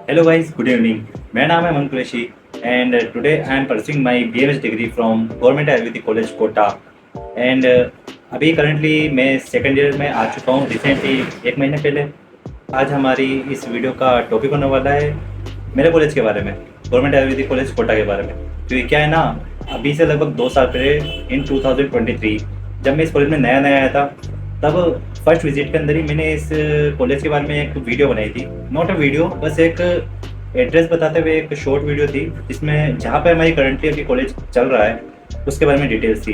Hello guys, good evening. मेरा नाम है Aman Qureshi and today I am pursuing my BMS degree from government Ayurvedic college Kota and अभी currently मैं second year में आ चुका हूँ रिसेंटली 1 महीने पहले। आज हमारी इस वीडियो का टॉपिक होने वाला है मेरे कॉलेज के बारे में, गवर्नमेंट आयुर्वेदिक कॉलेज कोटा के बारे में। क्योंकि क्या है ना, अभी से लगभग 2 साल पहले इन 2023 जब मैं इस कॉलेज में नया नया आया था, तब फर्स्ट विजिट के अंदर ही मैंने इस कॉलेज के बारे में एक वीडियो बनाई थी। नॉट अ वीडियो, बस एक एड्रेस बताते हुए एक शॉर्ट वीडियो थी जिसमें जहाँ पे हमारी करंटली अभी कॉलेज चल रहा है उसके बारे में डिटेल्स थी।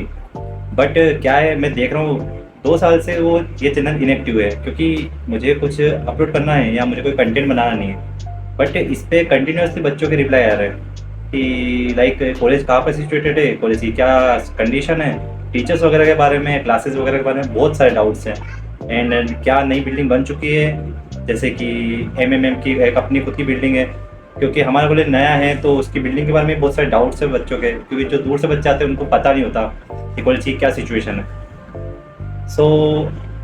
बट क्या है, मैं देख रहा हूँ 2 साल से वो ये चैनल इनएक्टिव है क्योंकि मुझे कुछ अपलोड करना है या मुझे कोई कंटेंट बनाना नहीं है। बट इस पर कंटिन्यूसली बच्चों के रिप्लाई आ रहे हैं कि लाइक कॉलेज कहाँ पर सिचुएटेड है, कॉलेज की क्या कंडीशन है, टीचर्स वगैरह के बारे में, क्लासेस वगैरह के बारे में बहुत सारे डाउट्स हैं। एंड क्या नई बिल्डिंग बन चुकी है, जैसे कि एमएमएम की एक अपनी खुद की बिल्डिंग है। क्योंकि हमारा कॉलेज नया है तो उसकी बिल्डिंग के बारे में बहुत सारे डाउट्स हैं बच्चों के, क्योंकि जो दूर से बच्चे आते हैं उनको पता नहीं होता कि कॉलेज की क्या सिचुएशन है। सो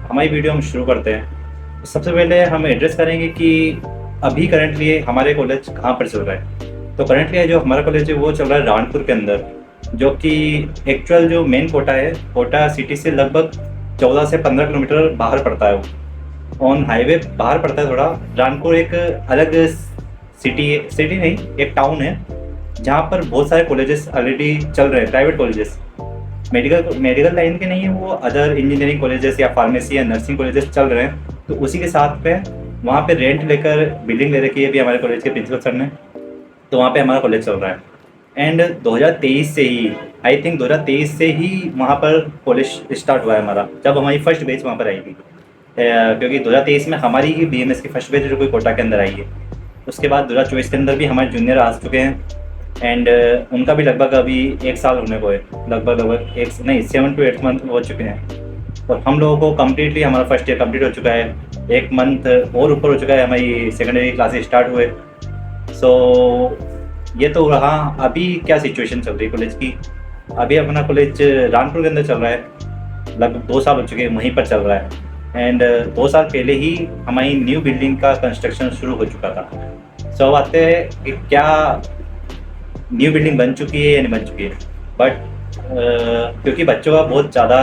हमारी वीडियो हम शुरू करते हैं। सबसे पहले हम एड्रेस करेंगे कि अभी करंटली हमारे कॉलेज कहाँ पर चल रहा है। तो करंटली जो हमारा कॉलेज है वो चल रहा है रानपुर के अंदर, जो कि एक्चुअल जो मेन कोटा है, कोटा सिटी से लगभग 14 से 15 किलोमीटर बाहर पड़ता है। वो ऑन हाईवे बाहर पड़ता है थोड़ा। रानपुर एक अलग सिटी नहीं, एक टाउन है जहाँ पर बहुत सारे कॉलेजेस ऑलरेडी चल रहे हैं, प्राइवेट कॉलेजेस। मेडिकल लाइन के नहीं है वो, अदर इंजीनियरिंग कॉलेजेस या फार्मेसी या नर्सिंग कॉलेजेस चल रहे हैं। तो उसी के साथ पे वहाँ पे रेंट लेकर बिल्डिंग ले रखी है अभी हमारे कॉलेज के प्रिंसिपल सर ने। तो वहाँ पे हमारा कॉलेज चल रहा है। एंड 2023 से ही, आई थिंक 2023 से ही वहाँ पर कॉलेज स्टार्ट हुआ है हमारा, जब हमारी फर्स्ट बैच वहाँ पर आई थी। क्योंकि 2023 में हमारी ही बीएमएस की फर्स्ट बैच जो कोई कोटा के अंदर आई है। उसके बाद 2024 के अंदर भी हमारे जूनियर आ चुके हैं एंड उनका भी लगभग अभी 1 साल होने को है, लगभग एक नहीं 7 to 8 मंथ हो चुके हैं। और हम लोगों को कम्प्लीटली हमारा फर्स्ट ईयर कम्प्लीट हो चुका है। 1 मंथ और ऊपर हो चुका है हमारी सेकेंडरी क्लासेस स्टार्ट हुए। सो ये तो रहा अभी क्या सिचुएशन चल रही है कॉलेज की। अभी अपना कॉलेज रानपुर के अंदर चल रहा है, लगभग 2 साल हो चुके हैं वहीं पर चल रहा है। एंड 2 साल पहले ही हमारी न्यू बिल्डिंग का कंस्ट्रक्शन शुरू हो चुका था। सो अब आते हैं कि क्या न्यू बिल्डिंग बन चुकी है या नहीं बन चुकी है। बट क्योंकि बच्चों का बहुत ज़्यादा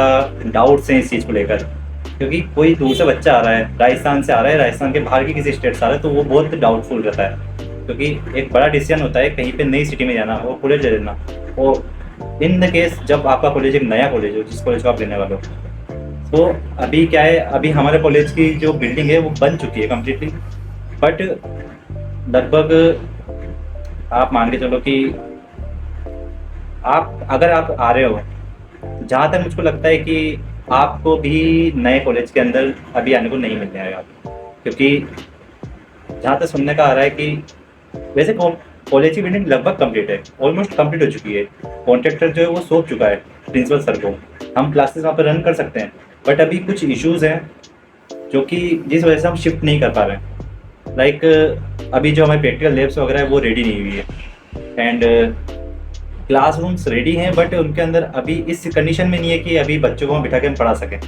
डाउट्स हैं इस चीज़ को लेकर, क्योंकि कोई दूर से बच्चा आ रहा है, राजस्थान से आ रहा है, राजस्थान के बाहर की किसी स्टेट से आ रहा है, तो वो बहुत डाउटफुल रहता है। क्योंकि एक बड़ा डिसीजन होता है कहीं पे नई सिटी में जाना, वो कॉलेज ले लेना। और इन द केस जब आपका कॉलेज एक नया कॉलेज हो, जिस कॉलेज को आप लेने वाले हो, तो अभी क्या है, अभी हमारे कॉलेज की जो बिल्डिंग है वो बन चुकी है कम्प्लीटली। बट लगभग आप मान के चलो कि अगर आप आ रहे हो, जहाँ तक मुझको लगता है कि आपको भी नए कॉलेज के अंदर अभी आने को नहीं मिल जाएगा। क्योंकि जहाँ तक सुनने का आ रहा है कि वैसे कॉलेज की बिल्डिंग लगभग कंप्लीट है, ऑलमोस्ट कंप्लीट हो चुकी है। कॉन्ट्रैक्टर जो है वो सौंप चुका है प्रिंसिपल सर को, हम क्लासेस वहाँ पर रन कर सकते हैं। बट अभी कुछ इश्यूज़ हैं जो कि जिस वजह से हम शिफ्ट नहीं कर पा रहे हैं। लाइक अभी जो हमारे प्रैक्टिकल लैब्स वगैरह है वो रेडी नहीं हुई है एंड क्लासरूम्स रेडी हैं, बट उनके अंदर अभी इस कंडीशन में नहीं है कि अभी बच्चों को वहाँ बिठा के हम पढ़ा सकें,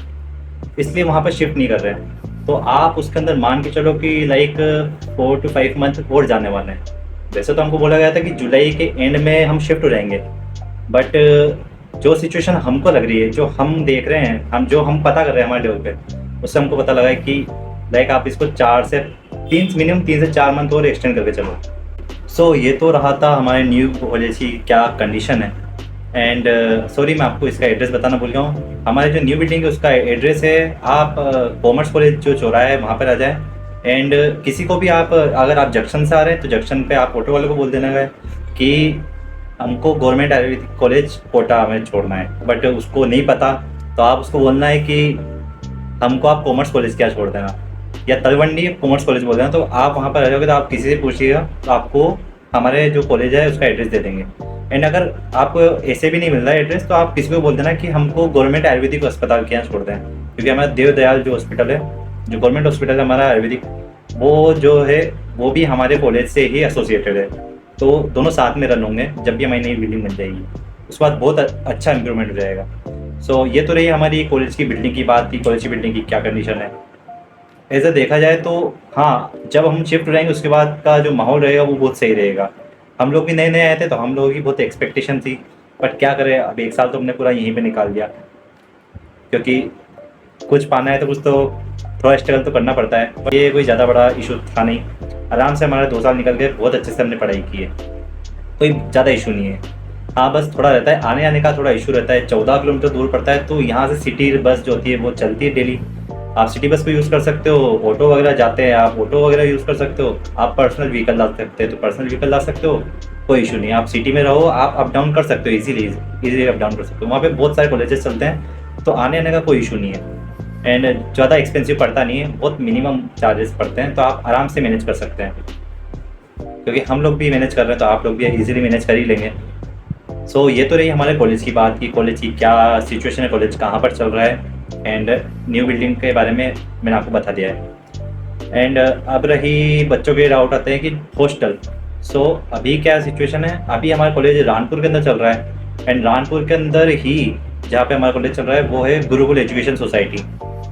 इसलिए वहाँ पर शिफ्ट नहीं कर रहे हैं। तो आप उसके अंदर मान के चलो कि लाइक 4 to 5 मंथ और जाने वाले हैं। वैसे तो हमको बोला गया था कि जुलाई के एंड में हम शिफ्ट हो जाएंगे, बट जो सिचुएशन हमको लग रही है, जो हम देख रहे हैं, जो हम पता कर रहे हैं हमारे लेवल पे, उससे हमको पता लगा है कि लाइक आप इसको मिनिमम 3 से 4 मंथ और एक्सटेंड करके चलो। सो ये तो रहा था हमारे न्यू कॉलेज की क्या कंडीशन है। एंड सॉरी मैं आपको इसका एड्रेस बताना भूल गया हूँ। हमारे जो न्यू बिल्डिंग है उसका एड्रेस है, आप कॉमर्स कॉलेज जो चौराहा है वहाँ पर आ जाए। एंड किसी को भी आप, अगर आप जंक्शन से आ रहे हैं तो जंक्शन पे आप ऑटो वाले को बोल देना है कि हमको गवर्नमेंट आयुर्वेदिक कॉलेज कोटा में छोड़ना है। बट उसको नहीं पता तो आप उसको बोलना है कि हमको आप कॉमर्स कॉलेज क्या छोड़ देना, या तलवंडी कॉमर्स कॉलेज बोल देना। तो आप वहाँ पर आ जाओगे तो आप किसी से पूछिएगा तो आपको हमारे जो कॉलेज है उसका एड्रेस दे देंगे। एंड अगर आपको ऐसे भी नहीं मिल रहा है एड्रेस तो आप किसी को बोल देना कि हमको गवर्नमेंट आयुर्वेदिक अस्पताल के यहाँ छोड़ दें। क्योंकि हमारा देवदयाल जो हॉस्पिटल है, जो गवर्नमेंट हॉस्पिटल है हमारा आयुर्वेदिक, वो जो है वो भी हमारे कॉलेज से ही एसोसिएटेड है। तो दोनों साथ में रन होंगे जब भी हमारी नई बिल्डिंग बन जाएगी, उसके बाद बहुत अच्छा इंप्रूवमेंट हो जाएगा। सो ये तो रही हमारी कॉलेज की बिल्डिंग की बात थी, कॉलेज की बिल्डिंग की क्या कंडीशन है। ऐसा देखा जाए तो हाँ, जब हम शिफ्ट हो जाएँगे उसके बाद का जो माहौल रहेगा वो बहुत सही रहेगा। हम लोग भी नए-नए आए थे तो हम लोगों की बहुत एक्सपेक्टेशन थी, बट क्या करें, अब 1 साल तो हमने पूरा यहीं पे निकाल दिया, क्योंकि कुछ पाना है तो कुछ तो थोड़ा स्ट्रगल तो करना पड़ता है। पर ये कोई ज़्यादा बड़ा इशू था नहीं, आराम से हमारे 2 साल निकल गए, बहुत अच्छे से हमने पढ़ाई की है, कोई ज़्यादा इशू नहीं है। हाँ, बस थोड़ा रहता है, आने-आने का थोड़ा इशू रहता है, 14 किलोमीटर दूर पड़ता है, तो यहाँ से सिटी बस जो होती है वो चलती है डेली। आप सिटी बस को यूज़ कर सकते हो, ऑटो वगैरह जाते हैं, आप ऑटो वगैरह यूज़ कर सकते हो, आप पर्सनल व्हीकल ला सकते हैं, तो पर्सनल व्हीकल ला सकते हो, कोई इशू नहीं है। आप सिटी में रहो, आप अप डाउन कर सकते हो ईज़िली अप डाउन कर सकते हो। वहाँ पे बहुत सारे कॉलेजेस चलते हैं, तो आने-आने का कोई इशू नहीं है। एंड ज़्यादा एक्सपेंसिव पड़ता नहीं है, बहुत मिनिमम चार्जेस पड़ते हैं, तो आप आराम से मैनेज कर सकते हैं। क्योंकि हम लोग भी मैनेज कर रहे हैं, तो आप लोग भी ईज़िली मैनेज कर ही लेंगे। सो ये तो रही हमारे कॉलेज की बात की कॉलेज की क्या सिचुएशन है, कॉलेज कहाँ पर चल रहा है, एंड न्यू बिल्डिंग के बारे में मैंने आपको बता दिया है। एंड अब रही बच्चों के डाउट आते हैं कि हॉस्टल। सो अभी क्या सिचुएशन है, अभी हमारा कॉलेज रानपुर के अंदर चल रहा है, एंड रानपुर के अंदर ही जहाँ पे हमारा कॉलेज चल रहा है वो है गुरुकुल एजुकेशन सोसाइटी।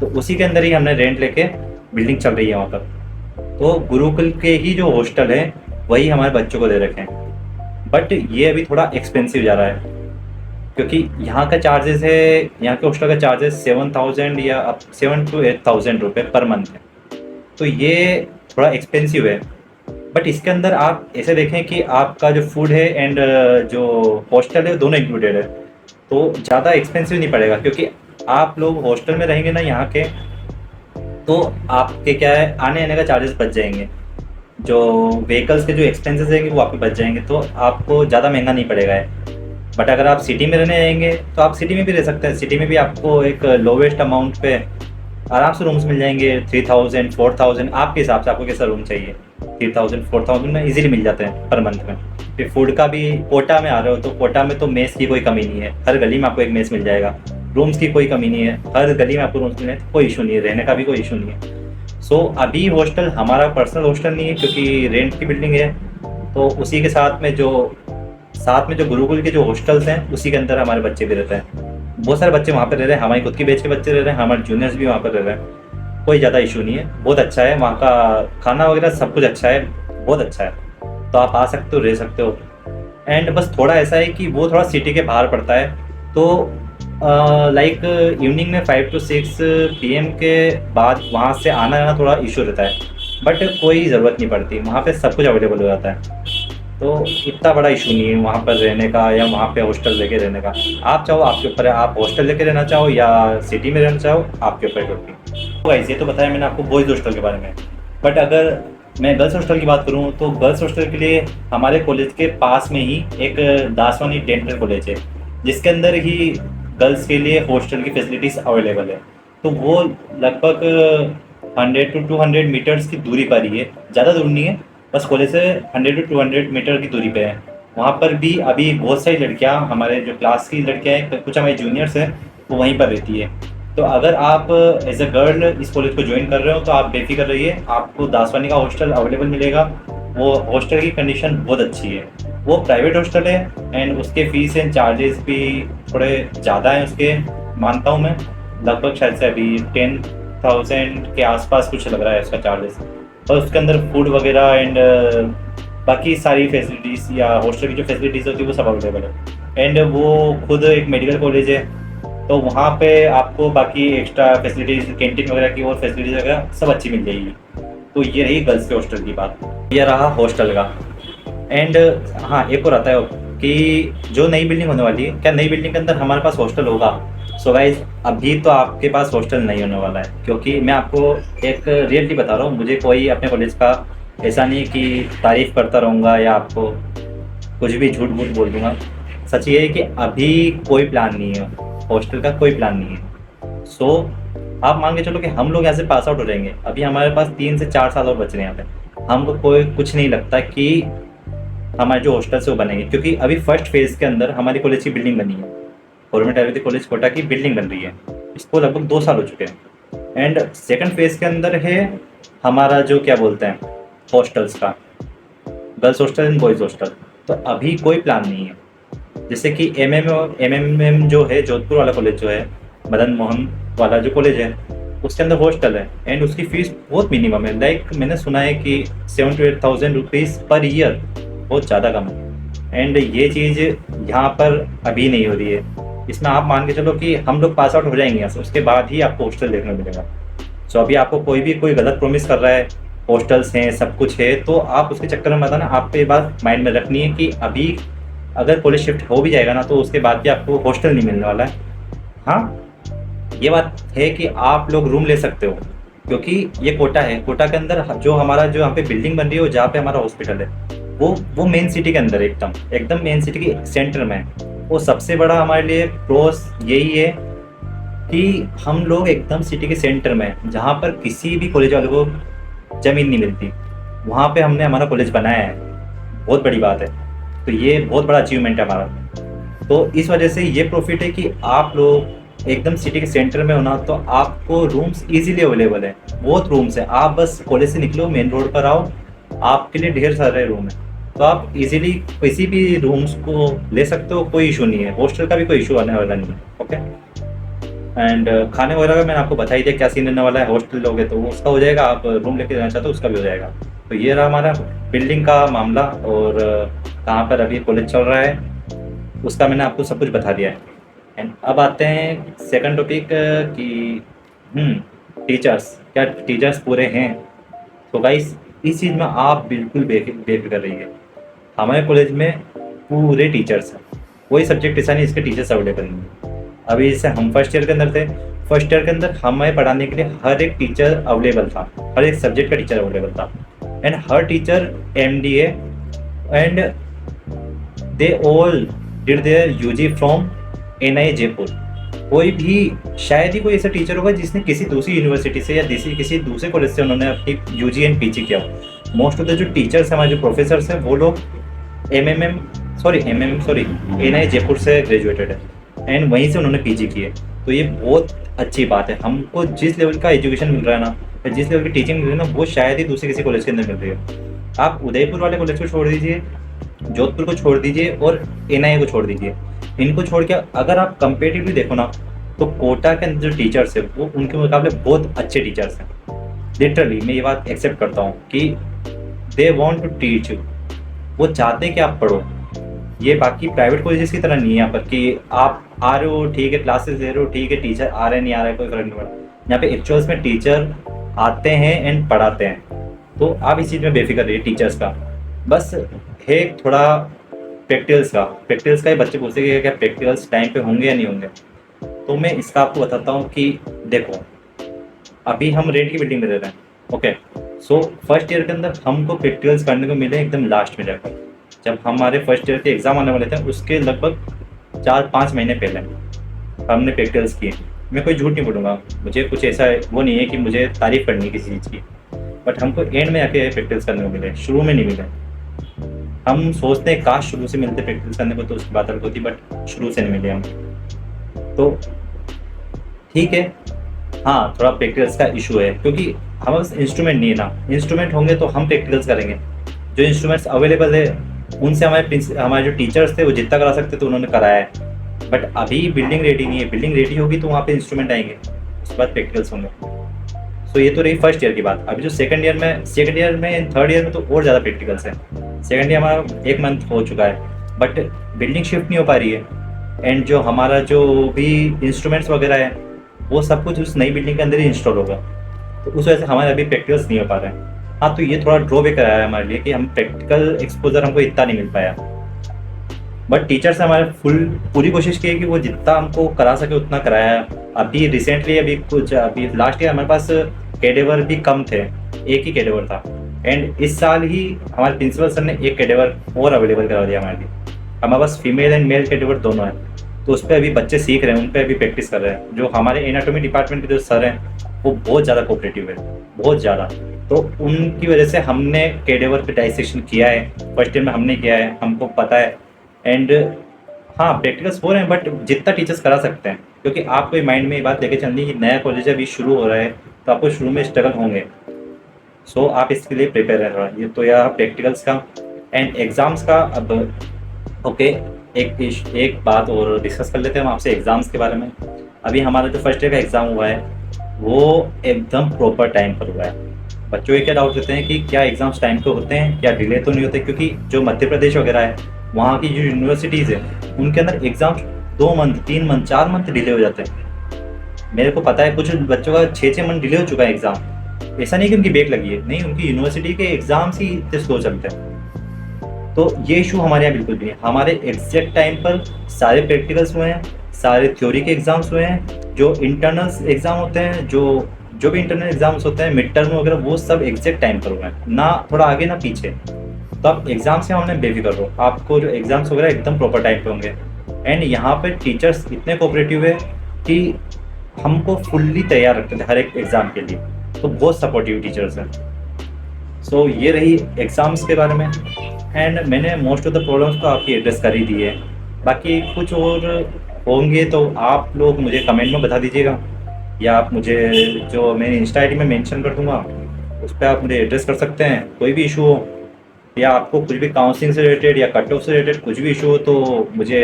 तो उसी के अंदर ही हमने रेंट लेके बिल्डिंग चल रही है वहाँ पर। तो गुरुकुल के ही जो हॉस्टल है वही हमारे बच्चों को दे रखे हैं, बट ये अभी थोड़ा एक्सपेंसिव जा रहा है, क्योंकि यहाँ का चार्जेस है, यहाँ के हॉस्टल का चार्जेस 7,000 या अप 7 to 8,000 रुपये पर मंथ है। तो ये थोड़ा एक्सपेंसिव है, बट इसके अंदर आप ऐसे देखें कि आपका जो फूड है एंड जो हॉस्टल है दोनों इंक्लूडेड है, तो ज़्यादा एक्सपेंसिव नहीं पड़ेगा, क्योंकि आप लोग हॉस्टल में रहेंगे ना यहाँ के, तो आपके क्या है, आने आने का चार्जेस बच जाएंगे, जो व्हीकल्स के जो एक्सपेंसेस रहेंगे वो आपके बच जाएंगे, तो आपको ज़्यादा महंगा नहीं पड़ेगा है। बट अगर आप सिटी में रहने आएंगे तो आप सिटी में भी रह सकते हैं, सिटी में भी आपको एक लोवेस्ट अमाउंट पे आराम से रूम्स मिल जाएंगे, 3,000 4,000 आपके हिसाब से, आपको कैसा रूम चाहिए, 3,000 4,000 में इजीली मिल जाते हैं पर मंथ में। फिर फूड का भी, कोटा में आ रहे हो तो कोटा में तो मेस की कोई कमी नहीं है, हर गली में आपको एक मेस मिल जाएगा। रूम्स की कोई कमी नहीं है, हर गली में आपको रूम्स मिल जाए, कोई इशू नहीं है, रहने का भी कोई इशू नहीं है। सो अभी हॉस्टल हमारा पर्सनल हॉस्टल नहीं है, क्योंकि रेंट की बिल्डिंग है, तो उसी के साथ में जो गुरुकुल के जो हॉस्टल्स हैं उसी के अंदर हमारे बच्चे भी रहते हैं। बहुत सारे बच्चे वहाँ पर रह रहे हैं, हमारी खुद की बैच के बच्चे रह रहे हैं, हमारे जूनियर्स भी वहाँ पर रह रहे हैं, कोई ज़्यादा इशू नहीं है, बहुत अच्छा है वहाँ का खाना वगैरह, सब कुछ अच्छा है, बहुत अच्छा है। तो आप आ सकते हो, रह सकते हो। एंड बस थोड़ा ऐसा है कि वो थोड़ा सिटी के बाहर पड़ता है, तो लाइक इवनिंग में 5 to 6 PM के बाद वहाँ से आना जाना थोड़ा इशू रहता है, बट कोई ज़रूरत नहीं पड़ती, वहाँ पे सब कुछ अवेलेबल हो जाता है, तो इतना बड़ा इशू नहीं है वहाँ पर रहने का या वहाँ पे हॉस्टल लेके रहने का। आप चाहो आपके ऊपर है, आप हॉस्टल लेके रहना चाहो या सिटी में रहना चाहो, आपके ऊपर टोटली। तो गाइस ये तो बताया मैंने आपको बॉयज़ हॉस्टल के बारे में, बट अगर मैं गर्ल्स हॉस्टल की बात करूँ तो गर्ल्स हॉस्टल के लिए हमारे कॉलेज के पास में ही एक दासवानी डेंटल कॉलेज है, जिसके अंदर ही गर्ल्स के लिए हॉस्टल की फैसिलिटीज़ अवेलेबल है। तो वो लगभग 100 to 200 मीटर्स की दूरी पर ही है, ज़्यादा दूर नहीं है, बस कॉलेज से 100 to 200 मीटर की दूरी पे है। वहाँ पर भी अभी बहुत सारी लड़कियाँ, हमारे जो क्लास की लड़कियाँ हैं, कुछ हमारे जूनियर्स हैं, वो वहीं पर रहती है। तो अगर आप एज अ गर्ल इस कॉलेज को ज्वाइन कर रहे हो तो आप बेफिक्र रहिए, आपको दासवानी का हॉस्टल अवेलेबल मिलेगा। वो हॉस्टल की कंडीशन बहुत अच्छी है, वो प्राइवेट हॉस्टल है, एंड उसके फीस एंड चार्जेस भी थोड़े ज़्यादा हैं उसके, मानता हूँ मैं, लगभग शायद से अभी 10,000 के आसपास कुछ लग रहा है उसका चार्जेस। और उसके अंदर फूड वगैरह एंड बाकी सारी फैसिलिटीज़ या हॉस्टल की जो फैसिलिटीज़ होती है वो सब अवेलेबल है। एंड वो खुद एक मेडिकल कॉलेज है, तो वहाँ पे आपको बाकी एक्स्ट्रा फैसिलिटीज़, कैंटीन वगैरह की और फैसिलिटीज़ वगैरह सब अच्छी मिल जाएगी। तो ये रही गर्ल्स के हॉस्टल की बात, ये रहा हॉस्टल का। एंड हाँ, एक और आता है कि जो नई बिल्डिंग होने वाली है, क्या नई बिल्डिंग के अंदर हमारे पास हॉस्टल होगा? सो गाइज अभी तो आपके पास हॉस्टल नहीं होने वाला है, क्योंकि मैं आपको एक रियलिटी बता रहा हूँ, मुझे कोई अपने कॉलेज का ऐसा नहीं कि तारीफ़ करता रहूँगा या आपको कुछ भी झूठ मूठ बोल दूँगा। सच ये है कि अभी कोई प्लान नहीं है, हॉस्टल का कोई प्लान नहीं है। सो आप मान के चलो कि हम लोग यहाँ से पास आउट हो जाएंगे, अभी हमारे पास 3 से 4 साल और बच रहे हैं यहाँ पे, हमको कोई कुछ नहीं लगता कि हमारे जो हॉस्टल से वो बनेंगे, क्योंकि अभी फर्स्ट फेज़ के अंदर हमारी कॉलेज की बिल्डिंग बनी है, गवर्नमेंट आयुर्वेदिक कॉलेज कोटा की बिल्डिंग बन रही है, इसको लगभग 2 साल हो चुके हैं। एंड सेकंड फेज़ के अंदर है हमारा जो क्या बोलते हैं हॉस्टल्स का, girls hostel and boys hostel. तो अभी कोई प्लान नहीं है। जैसे कि एमएमएम जो है जोधपुर वाला कॉलेज जो है, मदन मोहन वाला जो कॉलेज है, उसके अंदर हॉस्टल है एंड उसकी फ़ीस बहुत मिनिमम है। लाइक मैंने सुना है कि 7 to 8,000 रुपीज़ पर ईयर, बहुत ज़्यादा कम है। एंड ये चीज़ यहाँ पर अभी नहीं हो रही है। इसमें आप मान के चलो कि हम लोग पास आउट हो जाएंगे यहाँ से, उसके बाद ही आपको हॉस्टल देखने को मिलेगा। सो अभी आपको कोई गलत प्रॉमिस कर रहा है, हॉस्टल्स हैं, सब कुछ है, तो आप उसके चक्कर में मत आना। आपको ये बात माइंड में रखनी है कि अभी अगर कॉलेज शिफ्ट हो भी जाएगा ना, तो उसके बाद भी आपको हॉस्टल नहीं मिलने वाला है। हाँ, ये बात है कि आप लोग रूम ले सकते हो, क्योंकि ये कोटा है। कोटा के अंदर जो यहाँ पे बिल्डिंग बन रही है, वो जहाँ पे हमारा हॉस्पिटल है, वो मेन सिटी के अंदर है, एकदम एकदम मेन सिटी के सेंटर में है। वो सबसे बड़ा हमारे लिए प्रोस यही है कि हम लोग एकदम सिटी के सेंटर में हैं, जहाँ पर किसी भी कॉलेज वाले को ज़मीन नहीं मिलती, वहाँ पे हमने हमारा कॉलेज बनाया है। बहुत बड़ी बात है। तो ये बहुत बड़ा अचीवमेंट है हमारा। तो इस वजह से ये प्रॉफिट है कि आप लोग एकदम सिटी के सेंटर में हो ना, तो आपको रूम्स इजीली अवेलेबल है। बहुत रूम्स है, आप बस कॉलेज से निकलो, मेन रोड पर आओ, आपके लिए ढेर सारे रूम है। तो आप इजीली किसी भी रूम्स को ले सकते हो, कोई इशू नहीं है। हॉस्टल का भी कोई इशू आने वाला नहीं है। ओके। एंड खाने वगैरह का मैंने आपको बता ही दिया क्या सीन रहने वाला है। हॉस्टल लोगे तो उसका हो जाएगा, आप रूम लेके जाना चाहते हो उसका भी हो जाएगा। तो ये रहा हमारा बिल्डिंग का मामला, और कहाँ पर अभी कॉलेज चल रहा है उसका मैंने आपको सब कुछ बता दिया है। एंड अब आते हैं सेकंड टॉपिक कि टीचर्स, क्या टीचर्स पूरे हैं? तो गाइस, इस चीज़ में आप बिल्कुल बेफिक्र रहिए। हमारे कॉलेज में पूरे टीचर्स हैं, कोई सब्जेक्ट ऐसा नहीं इसके टीचर्स अवेलेबल नहीं है। अभी जैसे हम फर्स्ट ईयर के अंदर थे, फर्स्ट ईयर के अंदर हमें पढ़ाने के लिए हर एक टीचर अवेलेबल था, हर एक सब्जेक्ट का टीचर अवेलेबल था। एंड हर teacher MDA and they all did their UG from NI Jaipur. कोई भी शायद ही कोई ऐसा टीचर होगा जिसने किसी दूसरी यूनिवर्सिटी से या किसी दूसरे कॉलेज से उन्होंने अपनी UG एंड PG किया हो। मोस्ट ऑफ द जो टीचर्स हैं, हमारे जो प्रोफेसर्स हैं, वो लोग NI जयपुर से ग्रेजुएटेड है एंड वहीं से उन्होंने PG की है। तो ये बहुत अच्छी बात है। हमको जिस लेवल का एजुकेशन मिल रहा है ना, या जिस लेवल की टीचिंग मिल रही है ना, वो शायद ही दूसरे किसी कॉलेज के अंदर मिल रही है। आप उदयपुर वाले कॉलेज को छोड़ दीजिए, जोधपुर को छोड़ दीजिए और NI को छोड़ दीजिए। इनको छोड़ के अगर आप कंपेटिवली देखो ना, तो कोटा के अंदर जो टीचर्स है वो उनके मुकाबले बहुत अच्छे टीचर्स हैं। लिटरली मैं ये बात एक्सेप्ट करता हूँ कि दे वॉन्ट टू टीच, वो चाहते हैं कि आप पढ़ो। ये बाकी प्राइवेट कॉलेजेस की तरह नहीं है यहाँ पर कि आप आ रहे हो, ठीक है, क्लासेस ले रहे हो, ठीक है, टीचर आ रहे हैं नहीं आ रहे हैं, कोई फर्क नहीं पड़ता। यहाँ पे एक्चुअल्स में टीचर आते हैं एंड पढ़ाते हैं। तो आप इस चीज़ में बेफिक्र रहिए टीचर्स का। बस है थोड़ा प्रैक्टिकल्स का ही बच्चे पूछते हैं कि क्या प्रैक्टिकल्स टाइम पे होंगे या नहीं होंगे। तो मैं इसका आपको बताता हूँ कि देखो, अभी हम रेंट की बिल्डिंग में रह रहे हैं। ओके, सो फर्स्ट ईयर के अंदर हमको प्रैक्टिकल्स करने को मिले एकदम लास्ट में जाकर, जब हमारे फर्स्ट ईयर के एग्ज़ाम आने वाले थे उसके लगभग 4-5 महीने पहले हमने प्रैक्टिकल्स किए। मैं कोई झूठ नहीं बोलूँगा, मुझे कुछ ऐसा वो नहीं है कि मुझे तारीफ़ करनी है किसी चीज़ की, बट हमको एंड में आके प्रैक्टिकल्स करने को मिले, शुरू में नहीं मिले। हम सोचते हैं काश शुरू से मिलते प्रैक्टिस करने को, तो उसकी बात अलग होती, बट शुरू से नहीं मिले हम। तो ठीक है, हाँ, थोड़ा प्रैक्टिकल्स का इशू है क्योंकि हमारे पास इंस्ट्रूमेंट नहीं है ना। इंस्ट्रूमेंट होंगे तो हम प्रैक्टिकल्स करेंगे। जो इंस्ट्रूमेंट्स अवेलेबल है उनसे हमारे जो टीचर्स थे वो जितना करा सकते थे उन्होंने कराया है। बट अभी बिल्डिंग रेडी नहीं है। बिल्डिंग रेडी होगी तो वहाँ पे इंस्ट्रूमेंट आएंगे, उसके बाद प्रैक्टिकल्स होंगे। सो ये तो रही फर्स्ट ईयर की बात। अभी जो सेकंड ईयर में थर्ड ईयर में तो और ज़्यादा प्रैक्टिकल्स हैं। सेकंड ईयर हमारा 1 मंथ हो चुका है, बट बिल्डिंग शिफ्ट नहीं हो पा रही है। एंड जो हमारा जो भी इंस्ट्रूमेंट्स वगैरह है वो सब कुछ उस नई बिल्डिंग के अंदर ही इंस्टॉल होगा, तो उस वजह से हमारे अभी प्रैक्टिकल्स नहीं हो पा रहे हैं। हाँ, तो ये थोड़ा ड्रॉबैक रहा है हमारे लिए कि हम प्रैक्टिकल एक्सपोजर हमको इतना नहीं मिल पाया। बट टीचर्स ने हमारे पूरी कोशिश की है कि वो जितना हमको करा सके उतना कराया। अभी रिसेंटली अभी लास्ट ईयर हमारे पास कैडेवर भी कम थे, एक ही कैडेवर था। एंड इस साल ही हमारे प्रिंसिपल सर ने एक कैडेवर और अवेलेबल करा दिया हमारे लिए। हमारे पास फीमेल एंड मेल कैडेवर दोनों है, तो उस पर अभी बच्चे सीख रहे हैं, उन पर अभी प्रैक्टिस कर रहे हैं। जो हमारे एनाटॉमी डिपार्टमेंट के जो सर हैं वो बहुत ज़्यादा कोऑपरेटिव है, बहुत ज़्यादा। तो उनकी वजह से हमने कैडेवर पे डाइसेक्शन किया है, फर्स्ट ईयर में हमने किया है, हमको पता है। एंड हाँ, प्रैक्टिकल्स हो रहे हैं, बट जितना टीचर्स करा सकते हैं, क्योंकि आपको माइंड में ये बात लेके चलनी कि नया कॉलेज अभी शुरू हो रहा है, तो आपको शुरू में स्ट्रगल होंगे। सो आप इसके लिए प्रिपेयर रह रहा है। ये तो यह प्रैक्टिकल्स का एंड एग्ज़ाम्स का। अब ओके, एक बात और डिस्कस कर लेते हैं हम आपसे एग्ज़ाम्स के बारे में। अभी हमारा जो फर्स्ट ईयर का एग्ज़ाम हुआ है वो एकदम प्रॉपर टाइम पर हुआ है। बच्चों ये क्या डाउट करते हैं कि क्या एग्ज़ाम्स टाइम पे होते हैं, क्या डिले तो नहीं होते? क्योंकि जो मध्य प्रदेश वगैरह है, वहाँ की जो यूनिवर्सिटीज़ है, उनके अंदर exams 2 month, 3 month, 4 month delay हो जाते हैं। मेरे को पता है कुछ बच्चों का 6-6 मंथ डिले हो चुका है एग्ज़ाम। ऐसा नहीं कि उनकी बैक लगी है, नहीं, उनकी यूनिवर्सिटी के एग्ज़ाम्स ही इतने स्लो चलते हैं। तो ये इशू हमारे यहाँ बिल्कुल भी नहीं है। हमारे एग्जैक्ट टाइम पर सारे प्रैक्टिकल्स हुए हैं, सारे थ्योरी के एग्ज़ाम्स हुए हैं, जो इंटरनल्स एग्ज़ाम होते हैं, जो भी इंटरनल एग्ज़ाम्स होते हैं, मिड टर्म वगैरह, वो सब एग्जैक्ट टाइम पर हुए हैं, ना थोड़ा आगे ना पीछे। तो आप एग्ज़ाम से हमने बेफिक्र रहो, आपको जो एग्ज़ाम्स वगैरह एकदम प्रॉपर टाइम पे होंगे। एंड यहाँ पे टीचर्स इतने कोऑपरेटिव है कि हमको फुल्ली तैयार रखते थे हर एक एग्ज़ाम के लिए, तो बहुत सपोर्टिव टीचर्स हैं। सो ये रही एग्ज़ाम्स के बारे में। एंड मैंने मोस्ट ऑफ द प्रॉब्लम्स तो आपकी एड्रेस कर ही दी है। बाकी कुछ और होंगे तो आप लोग मुझे कमेंट में बता दीजिएगा, या आप मुझे जो मेरी इंस्टा आईडी में मेंशन कर दूंगा, उस पर आप मुझे एड्रेस कर सकते हैं, कोई भी इशू हो, या आपको कुछ भी काउंसलिंग से रिलेटेड या कट ऑफ से रिलेटेड कुछ भी इशू हो तो मुझे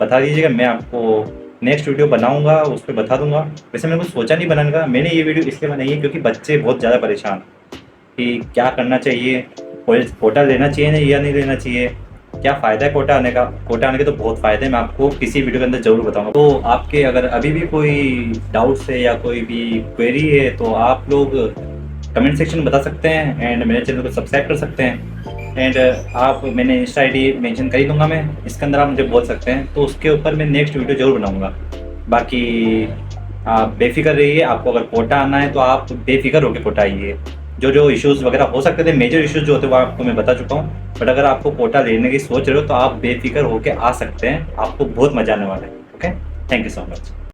बता दीजिएगा। मैं आपको नेक्स्ट वीडियो बनाऊंगा, उस पर बता दूंगा। वैसे मैंने कुछ सोचा नहीं बनाने का, मैंने ये वीडियो इसलिए बनाई है क्योंकि बच्चे बहुत ज़्यादा परेशान कि क्या करना चाहिए, कोटा लेना चाहिए या नहीं लेना चाहिए, क्या फ़ायदा है कोटा आने का। कोटा आने के तो बहुत फ़ायदे मैं आपको किसी वीडियो के अंदर ज़रूर बताऊंगा। तो आपके अगर अभी भी कोई डाउट्स है या कोई भी क्वेरी है तो आप लोग कमेंट सेक्शन में बता सकते हैं, एंड मेरे चैनल को सब्सक्राइब कर सकते हैं। एंड आप मैंने इंस्टा आई डी मेंशन कर ही दूंगा, मैं इसके अंदर आप मुझे बोल सकते हैं, तो उसके ऊपर मैं नेक्स्ट वीडियो ज़रूर बनाऊँगा। बाकी आप बेफिक्र रहिए, आपको अगर कोटा आना है तो आप बेफिक्र होकर कोटा आइए। जो जो इश्यूज़ वगैरह हो सकते थे, मेजर इश्यूज़ जो होते हैं वो आपको मैं बता चुका हूँ। बट अगर आपको कोटा लेने की सोच रहे हो तो आप बेफिक्र होकर आ सकते हैं, आपको बहुत मज़ा आने वाला है। Okay, thank you so much.